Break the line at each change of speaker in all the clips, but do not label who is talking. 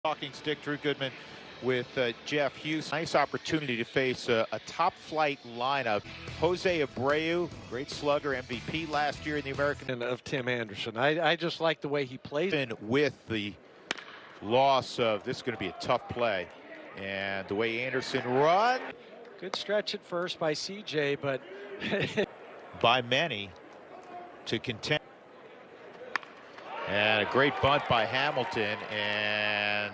Talking stick, Drew Goodman with Jeff Hughes. Nice opportunity to face a top flight lineup. Jose Abreu, great slugger, MVP last year in the American.
And of Tim Anderson. I just like the way he plays.
With the loss of, this is going to be a tough play. And the way Anderson run.
Good stretch at first by CJ, but
by many to contend. And a great bunt by Hamilton, and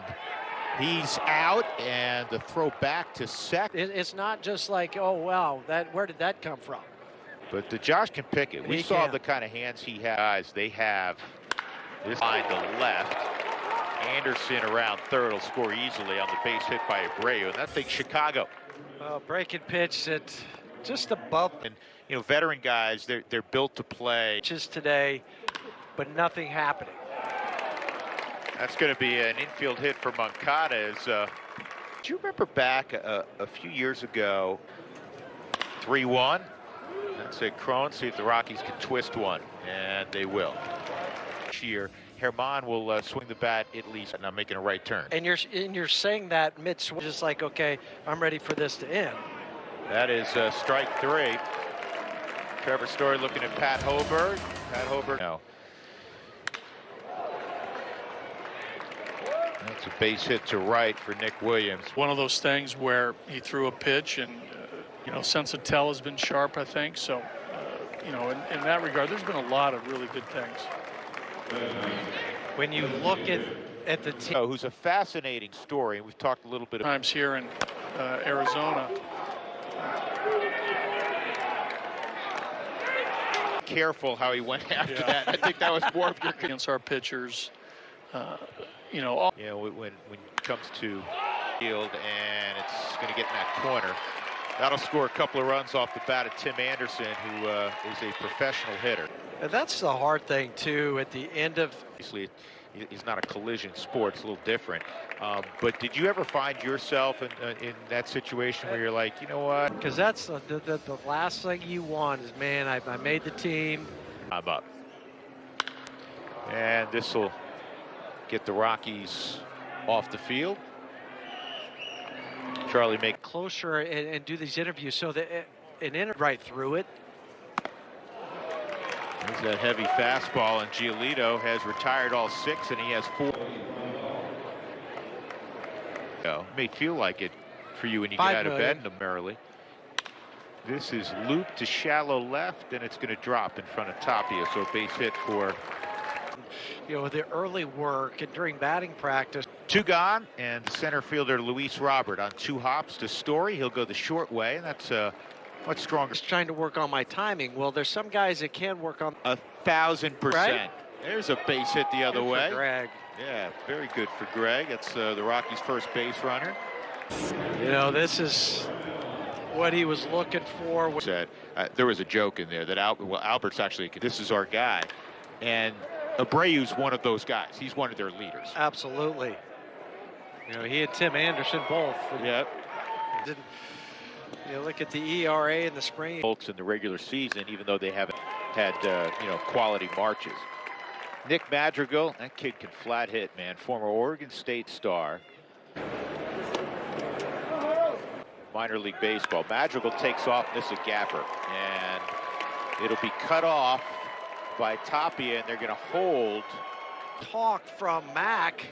he's out, and the throw back to second.
It's not just like, oh, wow, where did that come from?
But Josh can pick it. We saw the kind of hands he has. They have this line to left. Anderson around third will score easily on the base hit by Abreu, and that thing Chicago.
Well, breaking pitch at just above.
And, you know, veteran guys, they're built to play.
Just today, but nothing happening.
That's going to be an infield hit for Moncada. Do you remember back a few years ago, 3-1? That's a Crone. See if the Rockies can twist one, and they will. Here, Herman will swing the bat at least, and I'm making a right turn.
And you're saying that mid-swing, just like, okay, I'm ready for this to end.
That is strike three. Trevor Story looking at Pat Hoberg. Pat Hoberg. No. That's a base hit to right for Nick Williams.
One of those things where he threw a pitch and, you know, sense of tell has been sharp, I think. So, you know, in that regard, there's been a lot of really good things.
When you look at the team.
Who's a fascinating story, and we've talked a little bit about
times here in Arizona.
Careful how he went after that. I think that was more of your
against our pitchers. You know,
when it comes to field and it's going to get in that corner, that'll score a couple of runs off the bat of Tim Anderson, who is a professional hitter.
And that's the hard thing too. At the end of,
obviously, it's not a collision sport; it's a little different. But did you ever find yourself in that situation where you're like, you know what?
Because that's the last thing you want is, man, I made the team.
I'm up, and this will get the Rockies off the field. Charlie make
closer and do these interviews so that right through it.
There's that heavy fastball, and Giolito has retired all 6, and he has 4. It may feel like it for you when you get out of bed in them early. This is looped to shallow left, and it's going to drop in front of Tapia, so a base hit for.
You know, the early work and during batting practice.
2 gone, and the center fielder Luis Robert on 2 hops to Story. He'll go the short way, and that's much stronger.
Just trying to work on my timing. Well, there's some guys that can work on
1,000%.
Right?
There's a base hit the other way.
Greg.
Yeah, very good for Greg. That's the Rockies' first base runner.
You know, this is what he was looking for.
Said there was a joke in there that Albert's actually, this is our guy, and Abreu's one of those guys. He's one of their leaders.
Absolutely. You know, he and Tim Anderson both.
Yep.
You look at the ERA in the spring.
Folks in the regular season, even though they haven't had you know, quality marches. Nick Madrigal, that kid can flat hit, man. Former Oregon State star. Minor league baseball. Madrigal takes off. This is a gapper, and it'll be cut off by Tapia, and they're going to hold.
Talk from Mac.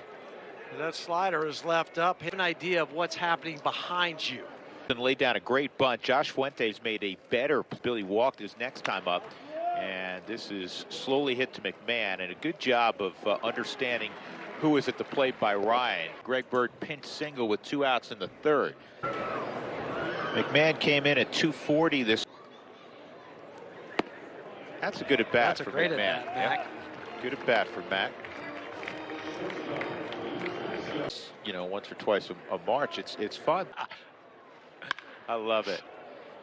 That slider is left up. Have an idea of what's happening behind you.
And laid down a great bunt. Josh Fuentes made a better. Billy walked his next time up, and this is slowly hit to McMahon, and a good job of understanding who was at the plate by Ryan. Greg Bird pinch single with 2 outs in the 3rd. McMahon came in at 240 this. That's a good at bat for McMahon.
Mac.
Good at bat for Mac. You know, once or twice a March, it's fun. I love it.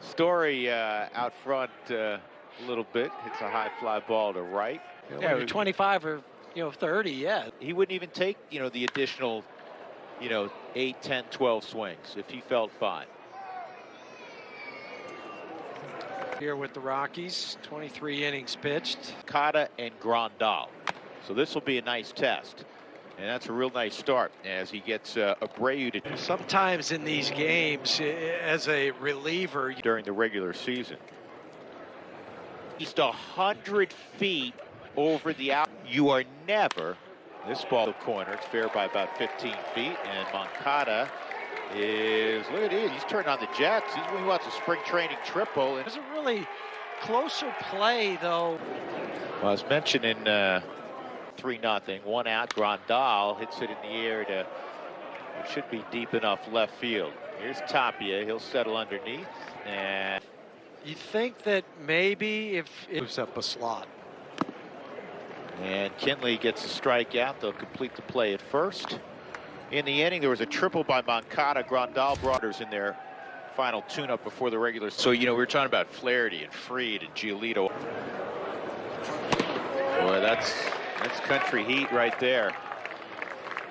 Story out front a little bit. Hits a high fly ball to right.
Yeah, 25 or 30. Yeah.
He wouldn't even take the additional 8, 10, 12 swings if he felt fine.
Here with the Rockies, 23 innings pitched.
Moncada and Grandal. So this will be a nice test. And that's a real nice start as he gets Abreu to
Sometimes in these games, as a reliever,
during the regular season. He's 100 feet over the out. You are never. This ball the corner. It's fair by about 15 feet. And Moncada is, look at it. He's turned on the jets. He wants a spring training triple.
It was a really closer play, though.
Well, as mentioned in 3-0, 1 out. Grandal hits it in the air to, it should be deep enough left field. Here's Tapia. He'll settle underneath. And
you think that maybe if it moves up a slot.
And Kinley gets a strikeout. They'll complete the play at first. In the inning, there was a triple by Moncada. Grandal brought in their final tune-up before the regular. So, you know, we were talking about Flaherty and Fried and Giolito. Boy, that's country heat right there.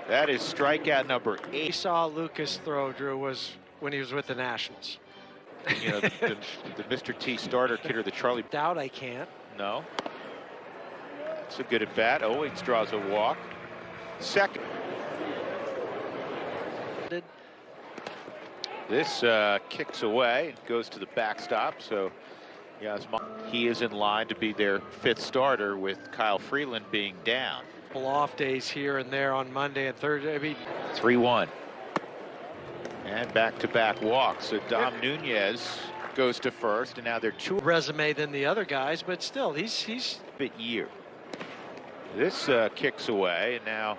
That is strikeout number 8.
We saw Lucas throw, Drew, was when he was with the Nationals.
You know, the Mr. T starter kidder, the Charlie.
Doubt I can't.
No. It's a good at bat. Owings draws a walk. Second. This kicks away and goes to the backstop. So, yeah, he is in line to be their 5th starter with Kyle Freeland being down.
Off days here and there on Monday and Thursday. I mean,
3-1. And back-to-back walks. So Dom Nunez goes to first, and now they're 2
resume than the other guys, but still, he's
bit year. This kicks away, and now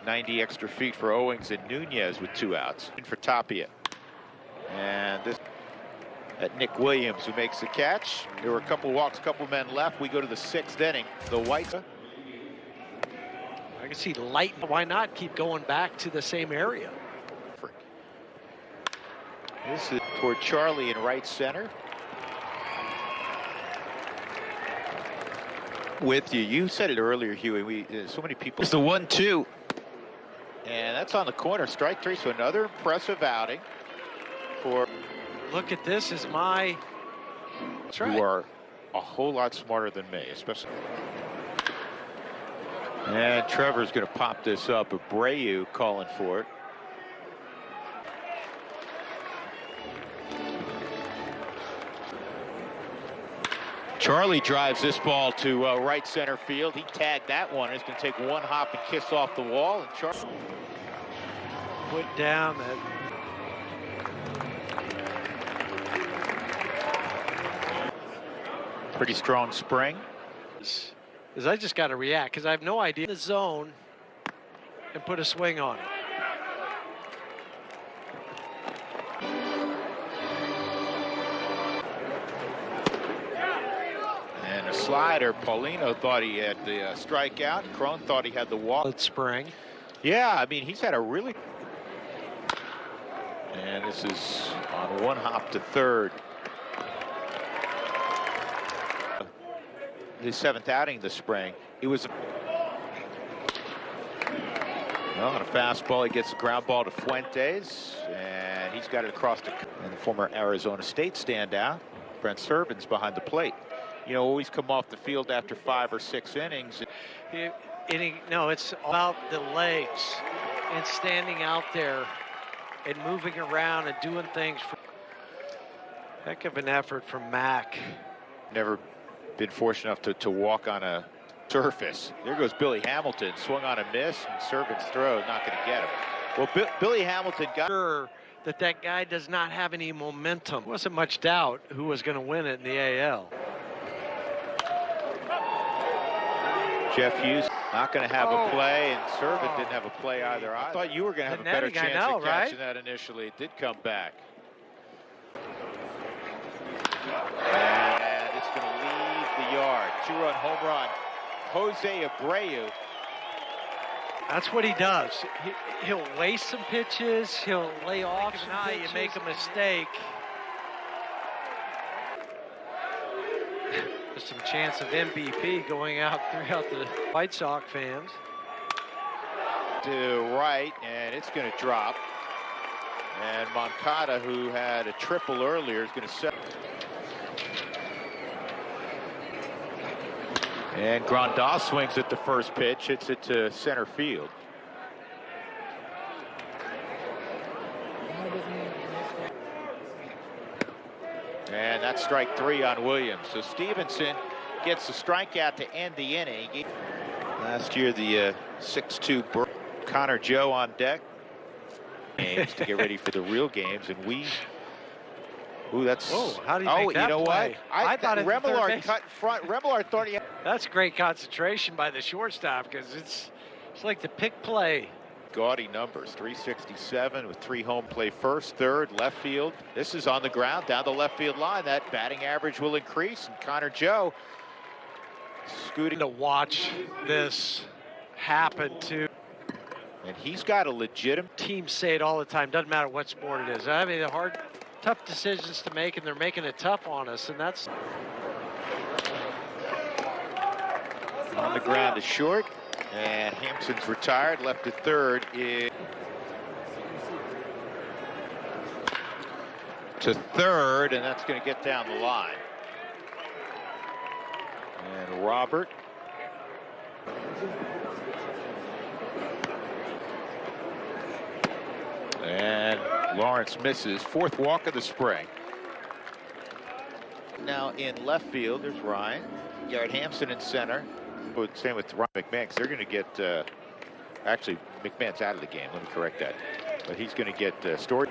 90 extra feet for Owings and Nunez with 2 outs. And for Tapia. And this at Nick Williams, who makes the catch. There were a couple walks, couple men left. We go to the 6th inning. The White.
I can see light. Why not keep going back to the same area?
This is toward Charlie in right center. With you. You said it earlier, Huey. So many people. It's the 1-2. And that's on the corner. Strike 3. So another impressive outing for.
Look at this is my. That's right.
Who are a whole lot smarter than me, especially. And Trevor's going to pop this up. Abreu calling for it. Charlie drives this ball to right center field. He tagged that one. It's going to take one hop and kiss off the wall. And Charlie
put down that.
Pretty strong spring.
Is I just got to react because I have no idea the zone and put a swing on it.
And a slider. Paulino thought he had the strikeout. Cron thought he had the walk.
Good spring.
Yeah, I mean, he's had a really. And this is on one hop to third. His 7th outing this spring. It was well, on a fastball, he gets a ground ball to Fuentes, and he's got it across the. And the former Arizona State standout, Brent Servin's behind the plate. You know, always come off the field after 5 or 6 innings.
No, it's about the legs and standing out there and moving around and doing things. Heck of an effort from Mac.
Never been fortunate enough to walk on a surface. There goes Billy Hamilton, swung on a miss, and Servin's throw not going to get him. Well, Billy Hamilton got
sure that guy does not have any momentum. Wasn't much doubt who was going to win it in the AL.
Jeff Hughes not going to have a play, and Servin didn't have a play either. I thought you were going to have a better chance of catching that initially. It did come back. And it's going to leave the yard. 2-run home run. Jose Abreu.
That's what he does. He'll waste some pitches. He'll lay off some pitches. You make a mistake. There's some chance of MVP going out throughout the White Sox fans.
To right, and it's going to drop. And Moncada, who had a triple earlier, is going to set. And Grandal swings at the first pitch, hits it to center field. And that's strike 3 on Williams. So Stevenson gets the strikeout to end the inning. Last year, the 6-2 Connor Joe on deck. Games to get ready for the real games, and we. Ooh, that's.
Oh, how do you make that
you know
play?
what?
I thought
Remillard cut in front. Remillard thought he.
That's great concentration by the shortstop, because it's like the pick play.
Gaudy numbers, 367 with 3 home play first, third, left field. This is on the ground down the left field line. That batting average will increase, and Connor Joe scooting
to watch this happen too.
And he's got a legitimate.
Teams say it all the time, doesn't matter what sport it is. I mean, the hard, tough decisions to make, and they're making it tough on us, and that's.
On the ground to short, and Hampson's retired, left to third is to third, and that's going to get down the line. And Robert. And Lawrence misses, 4th walk of the spring. Now in left field, there's Ryan. Garrett Hampson in center. Same with Ryan McMahon, because they're going to get, actually, McMahon's out of the game. Let me correct that. But he's going to get Story.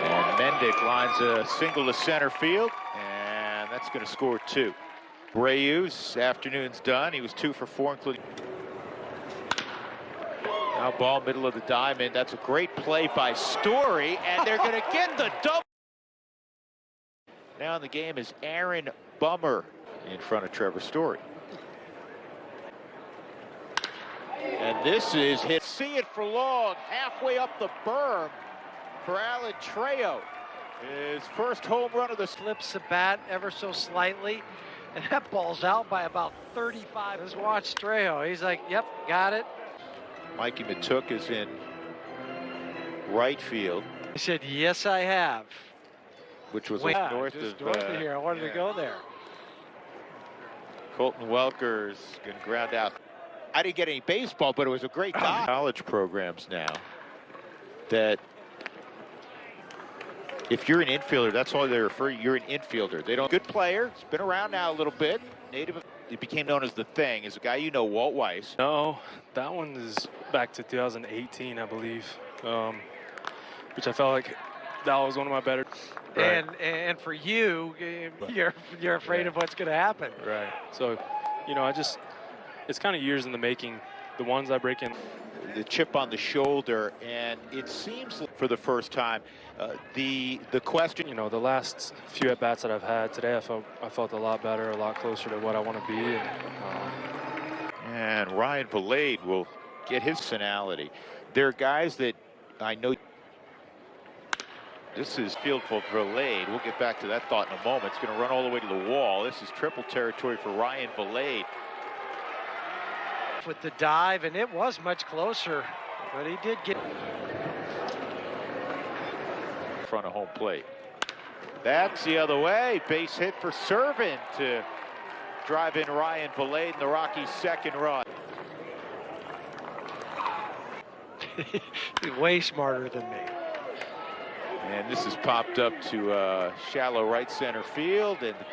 And Mendick lines a single to center field, and that's going to score 2. Reyes, afternoon's done. He was 2 for 4, including. Now ball middle of the diamond. That's a great play by Story, and they're going to get the double. Now in the game is Aaron Bummer in front of Trevor Story. And this is hit. See it for long, halfway up the berm for Alan Trejo. His first home run of the.
Slips the bat ever so slightly, and that ball's out by about 35. Let's watch Trejo. He's like, yep, got it.
Mikey Matuk is in right field.
He said, yes, I have.
Which was
north of here. I wanted to go there.
Colton Welker's going to ground out. I didn't get any baseball, but it was a great dive. College programs now that if you're an infielder, that's all they refer you. You're an infielder. They don't. Good player. It's been around now a little bit. Native. It became known as the Thing. Is a guy you know, Walt Weiss.
No, that one is back to 2018, I believe, which I felt like that was one of my better.
Right. And for you, you're afraid of what's going to happen.
Right. So, you know, it's kind of years in the making. The ones I break in.
The chip on the shoulder, and it seems for the first time, the question.
You know, the last few at bats that I've had today, I felt a lot better, a lot closer to what I want to be.
And Ryan Valade will get his personality. There are guys that I know. This is field for Valade. We'll get back to that thought in a moment. It's going to run all the way to the wall. This is triple territory for Ryan Valade.
With the dive, and it was much closer, but he did get
in front of home plate. That's the other way. Base hit for Servin to drive in Ryan Valade in the Rockies' second run.
He's way smarter than me.
And this is popped up to shallow right center field, and the